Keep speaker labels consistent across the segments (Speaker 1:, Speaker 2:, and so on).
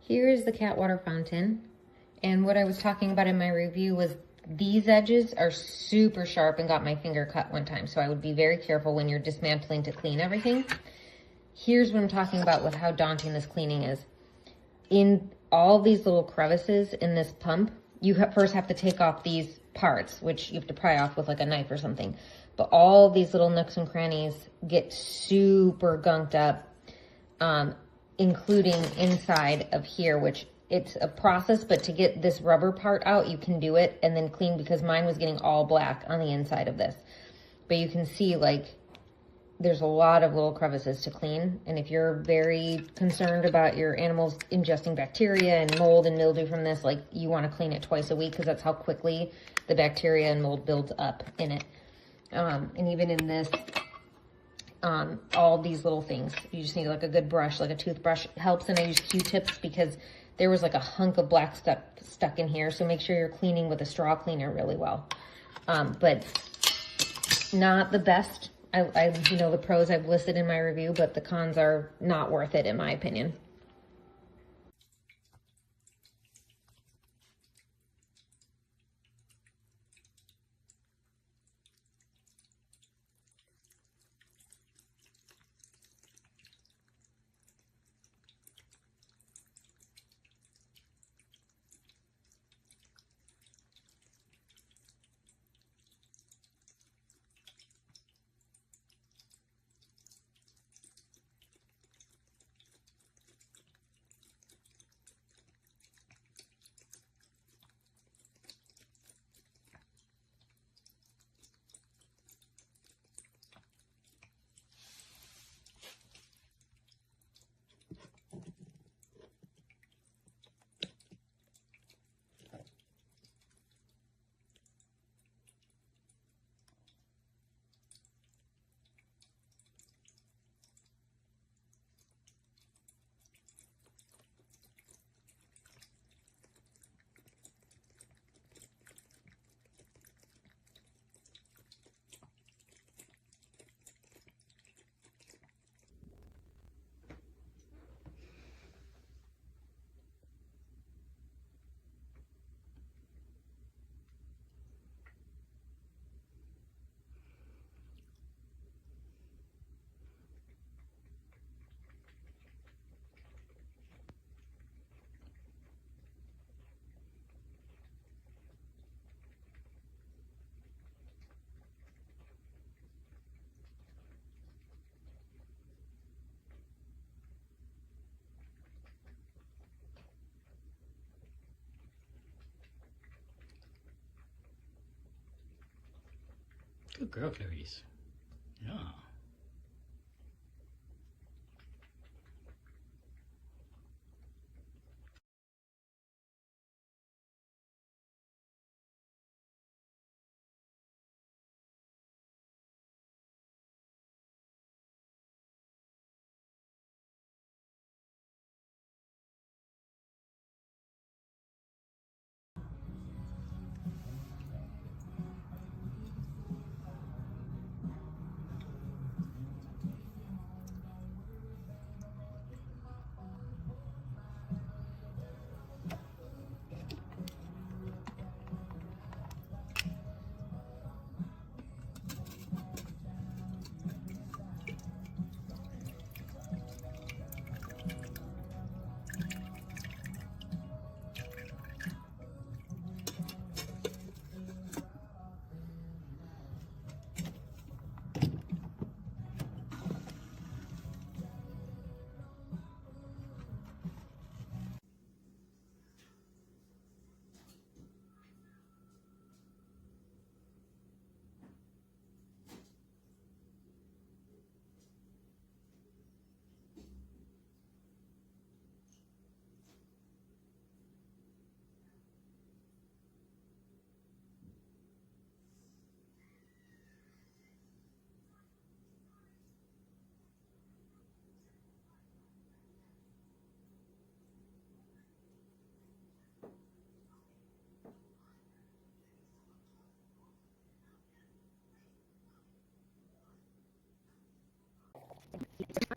Speaker 1: Here's the cat water fountain. And what I was talking about in my review was these edges are super sharp and got my finger cut one time. So I would be very careful when you're dismantling to clean everything. Here's what I'm talking about with how daunting this cleaning is. In all these little crevices in this pump, you first have to take off these parts, which you have to pry off with like a knife or something. But all these little nooks and crannies get super gunked up, including inside of here, which it's a process, but to get this rubber part out, you can do it and then clean, because mine was getting all black on the inside of this. But you can see like there's a lot of little crevices to clean. And if you're very concerned about your animals ingesting bacteria and mold and mildew from this, like you want to clean it twice a week, because that's how quickly the bacteria and mold builds up in it. And even in this, all these little things, you just need like a good brush, like a toothbrush helps. And I use Q-tips because there was like a hunk of black stuck in here. So make sure you're cleaning with a straw cleaner really well. But not the best. You know, the pros I've listed in my review, but the cons are not worth it in my opinion.
Speaker 2: Good girl, Clarice. Yeah.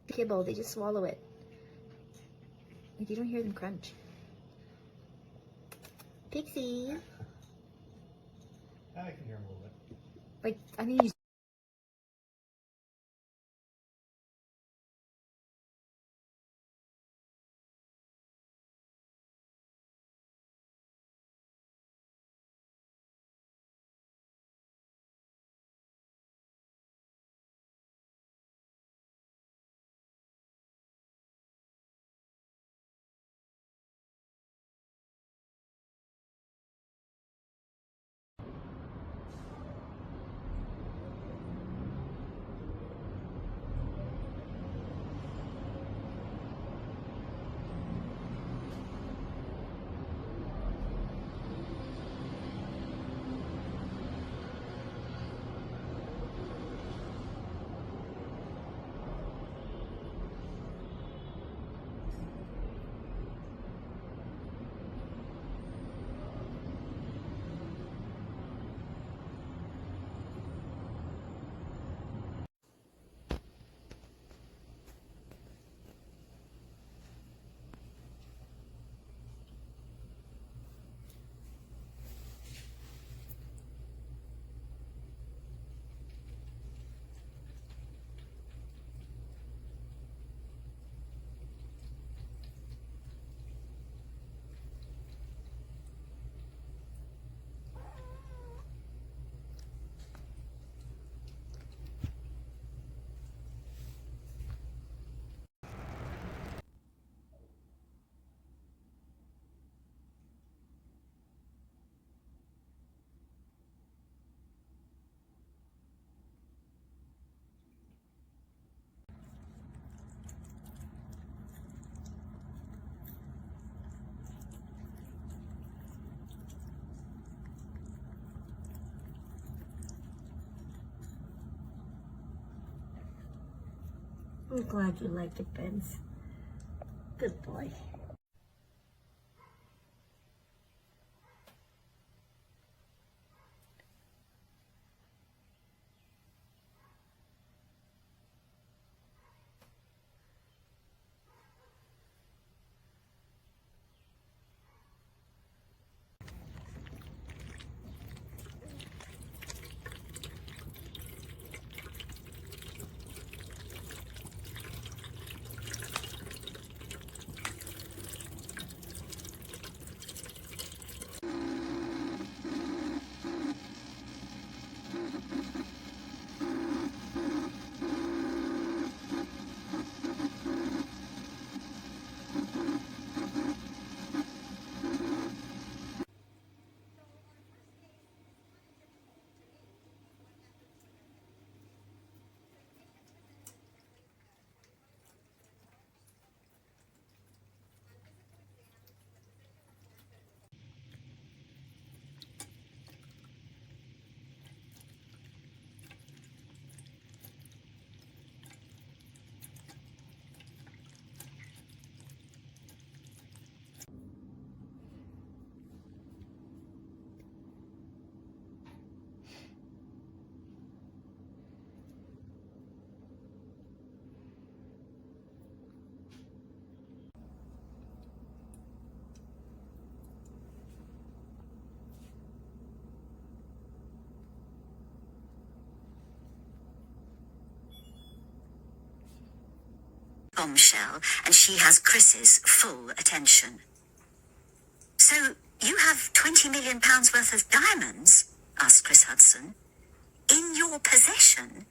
Speaker 3: Kibble, they just swallow it.
Speaker 1: Like, you don't hear them crunch. Pixie.
Speaker 2: I can hear a little bit.
Speaker 1: Like, I need you.
Speaker 3: I'm glad you like it, Benz. Good boy.
Speaker 4: Bombshell, and she has Chris's full attention. So, you have £20 million worth of diamonds? Asked Chris Hudson. In your possession?